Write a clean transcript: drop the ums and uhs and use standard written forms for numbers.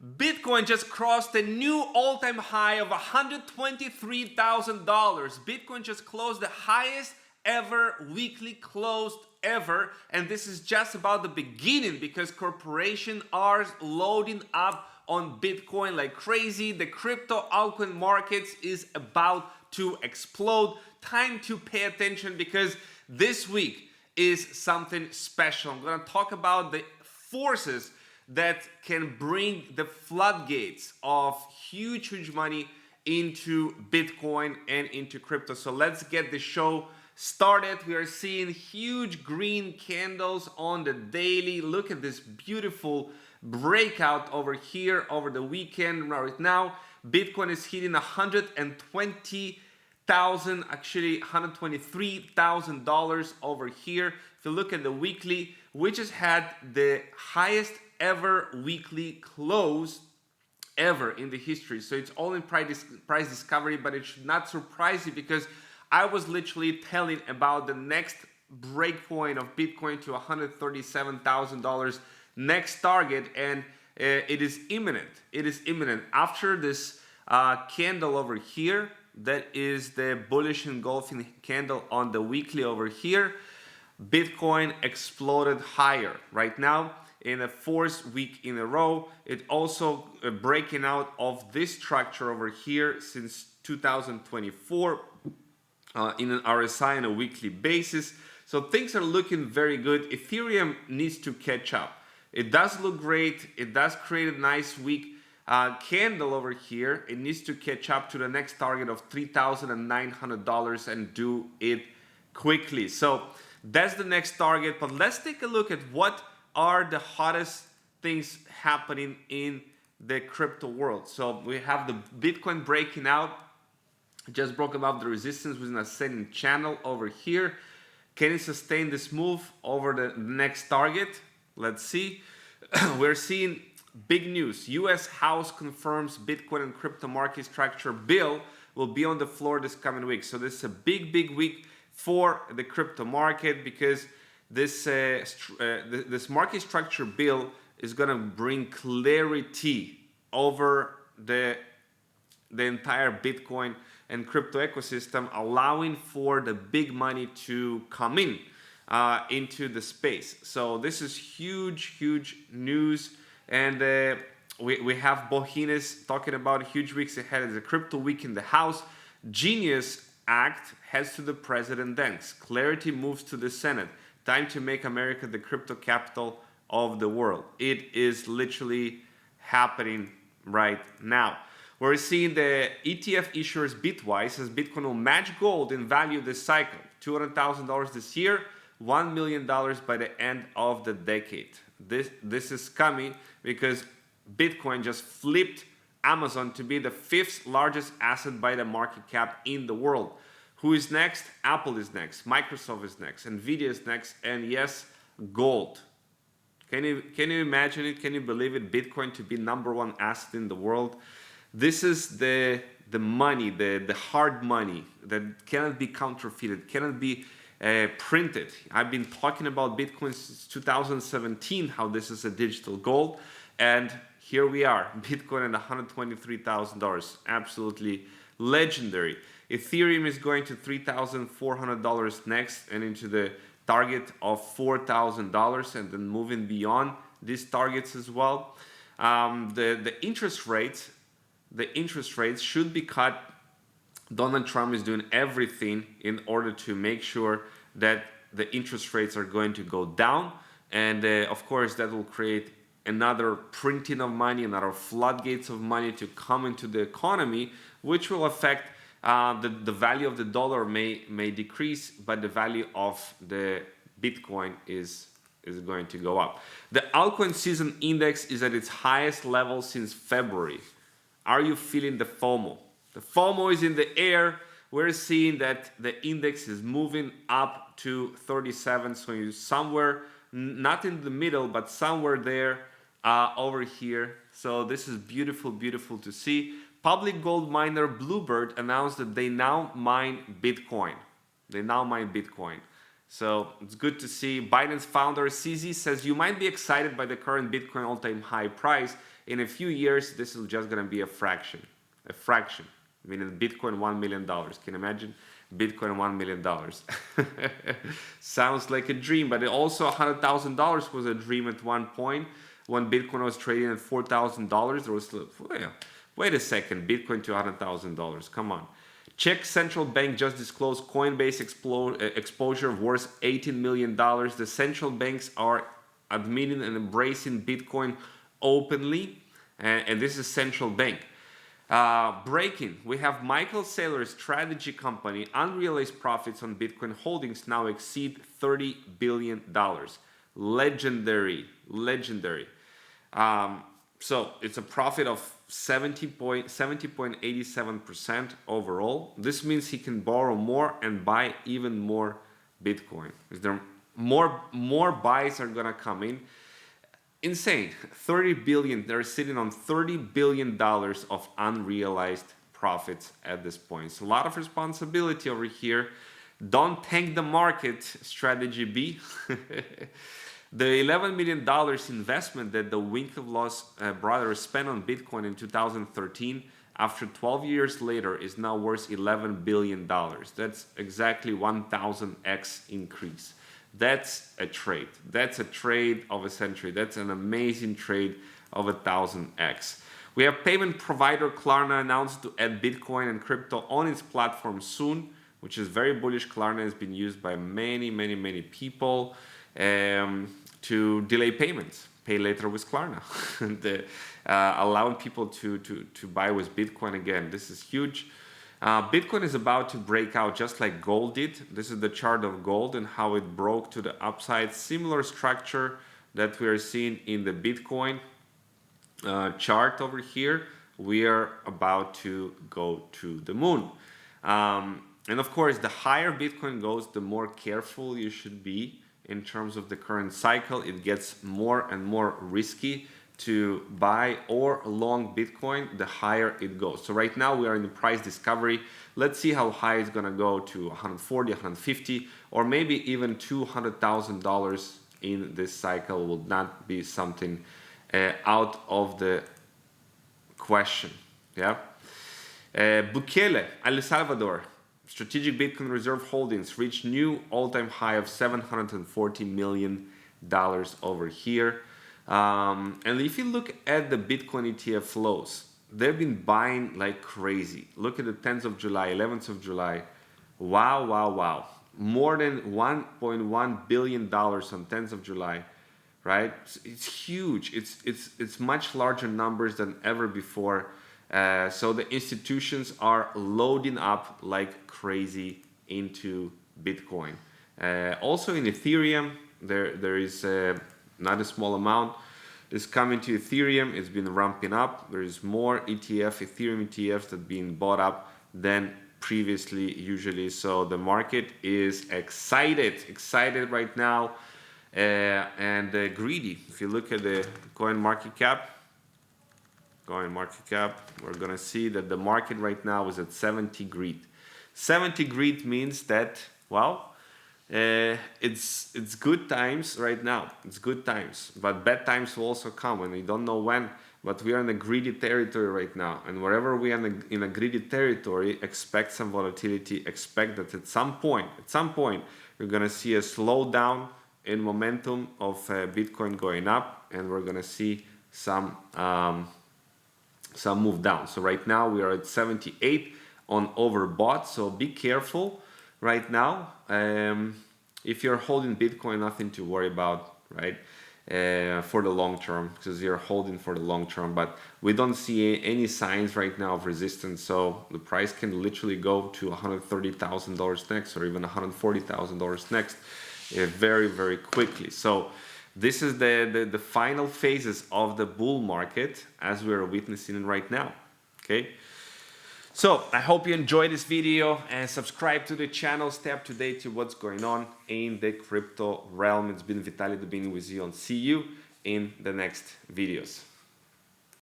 Bitcoin just crossed a new all-time high of $123,000. Bitcoin just closed the highest ever weekly closed ever, and this is just about the beginning because corporations are loading up on Bitcoin like crazy. The crypto altcoin markets is about to explode. Time to pay attention because this week is something special. I'm going to talk about the forces that can bring the floodgates of huge money into Bitcoin and into crypto. So let's get the show started. We are seeing huge green candles on the daily. Look at this beautiful breakout over here over the weekend. Right now, Bitcoin is hitting 120,000, actually $123,000 over here. If you look at the weekly, we just had the highest ever weekly close ever in the history. So it's all in price discovery, but it should not surprise you because I was literally telling about the next breakpoint of Bitcoin to $137,000 next target, and it is imminent. It is imminent. After this candle over here, that is the bullish engulfing candle on the weekly over here, Bitcoin exploded higher. Right now, in the fourth week in a row, it also breaking out of this structure over here since 2024 in an RSI on a weekly basis. So things are looking very good. Ethereum needs to catch up. It does look great. It does create a nice weak candle over here. It needs to catch up to the next target of $3,900 and do it quickly. So that's the next target. But let's take a look at what are the hottest things happening in the crypto world. So we have the Bitcoin breaking out, just broke above the resistance with an ascending channel over here. Can it sustain this move over the next target? Let's see. We're seeing big news. US House confirms Bitcoin and crypto market structure bill will be on the floor this coming week. So this is a big week for the crypto market because this market structure bill is going to bring clarity over the entire Bitcoin and crypto ecosystem, allowing for the big money to come in into the space. So this is huge news, and we have Bohines talking about huge weeks ahead. It's a crypto week in the house. Genius Act heads to the president desk. Clarity moves to the Senate. Time to make America the crypto capital of the world. It is literally happening right now. We're seeing the ETF issuers Bitwise says Bitcoin will match gold in value this cycle. $200,000 this year, $1 million by the end of the decade. This is coming because Bitcoin just flipped Amazon to be the 5th largest asset by the market cap in the world. Who is next? Apple is next. Microsoft is next. Nvidia is next. And yes, gold. Can you imagine it? Can you believe it? Bitcoin to be #1 asset in the world. This is the money, the hard money that cannot be counterfeited, cannot be printed. I've been talking about Bitcoin since 2017, how this is a digital gold. And here we are, Bitcoin at $123,000. Absolutely legendary. Ethereum is going to $3,400 next and into the target of $4,000 and then moving beyond these targets as well. The interest rates should be cut. Donald Trump is doing everything in order to make sure that the interest rates are going to go down. And of course, that will create another printing of money, another floodgates of money to come into the economy, which will affect the value of the dollar may decrease, but the value of the Bitcoin is going to go up. The Altcoin Season Index is at its highest level since February. Are you feeling the FOMO? The FOMO is in the air. We're seeing that the index is moving up to 37. So you're somewhere, not in the middle, but somewhere there over here. So this is beautiful to see. Public gold miner Bluebird announced that they now mine Bitcoin. So it's good to see. Binance founder CZ says, you might be excited by the current Bitcoin all-time high price. In a few years, this is just going to be a fraction. A fraction. Meaning Bitcoin $1 million. Can you imagine? Bitcoin $1 million. Sounds like a dream, but it also $100,000 was a dream at one point. When Bitcoin was trading at $4,000, there was, wait a second, Bitcoin to $100,000. Come on. Czech central bank just disclosed Coinbase exposure worth $18 million. The central banks are admitting and embracing Bitcoin openly, and this is central bank. Breaking, we have Michael Saylor's strategy company. Unrealized profits on Bitcoin holdings now exceed $30 billion. Legendary. So it's a profit of 70.87% overall. This means he can borrow more and buy even more Bitcoin. Is there more buys are gonna come in? Insane. 30 billion. They're sitting on $30 billion of unrealized profits at this point. So a lot of responsibility over here. Don't tank the market, strategy B. The $11 million investment that the Winklevoss brothers spent on Bitcoin in 2013, after 12 years later, is now worth $11 billion. That's exactly 1,000x increase. That's a trade. That's a trade of a century. That's an amazing trade of 1,000x. We have payment provider Klarna announced to add Bitcoin and crypto on its platform soon, which is very bullish. Klarna has been used by many people to delay payments. Pay later with Klarna. And, allowing people to buy with Bitcoin again. This is huge. Bitcoin is about to break out just like gold did. This is the chart of gold and how it broke to the upside. Similar structure that we are seeing in the Bitcoin chart over here. We are about to go to the moon. And of course, the higher Bitcoin goes, the more careful you should be in terms of the current cycle. It gets more and more risky to buy or long Bitcoin the higher it goes. So right now we are in the price discovery. Let's see how high it's gonna go to 140, 150, or maybe even $200,000 in this cycle will not be something out of the question. Yeah. Bukele, El Salvador, strategic Bitcoin reserve holdings reached new all-time high of $740 million over here. And if you look at the Bitcoin ETF flows, they've been buying like crazy. Look at the 10th of July, 11th of July. Wow. More than $1.1 billion on 10th of July, right? It's huge. It's much larger numbers than ever before. So the institutions are loading up like crazy into Bitcoin. Also in Ethereum, there is not a small amount is coming to Ethereum. It's been ramping up. There is more Ethereum ETFs that being bought up than previously usually. So the market is excited right now and greedy. If you look at the coin market cap, we're gonna see that the market right now is at 70 greed. 70 greed means that, well, it's good times right now. It's good times, but bad times will also come, and we don't know when. But we are in a greedy territory right now, and wherever we are in a greedy territory, expect some volatility. Expect that at some point, we're gonna see a slowdown in momentum of Bitcoin going up, and we're gonna see some move down. So right now we are at 78 on overbought. So be careful right now. If you're holding Bitcoin, nothing to worry about, right? For the long term, because you're holding for the long term. But we don't see any signs right now of resistance. So the price can literally go to $130,000 next, or even $140,000 next, very quickly. So this is the final phases of the bull market as we're witnessing right now. Okay. So I hope you enjoyed this video and subscribe to the channel. Stay up to date to what's going on in the crypto realm. It's been Vitaly Dubin with you, and see you in the next videos.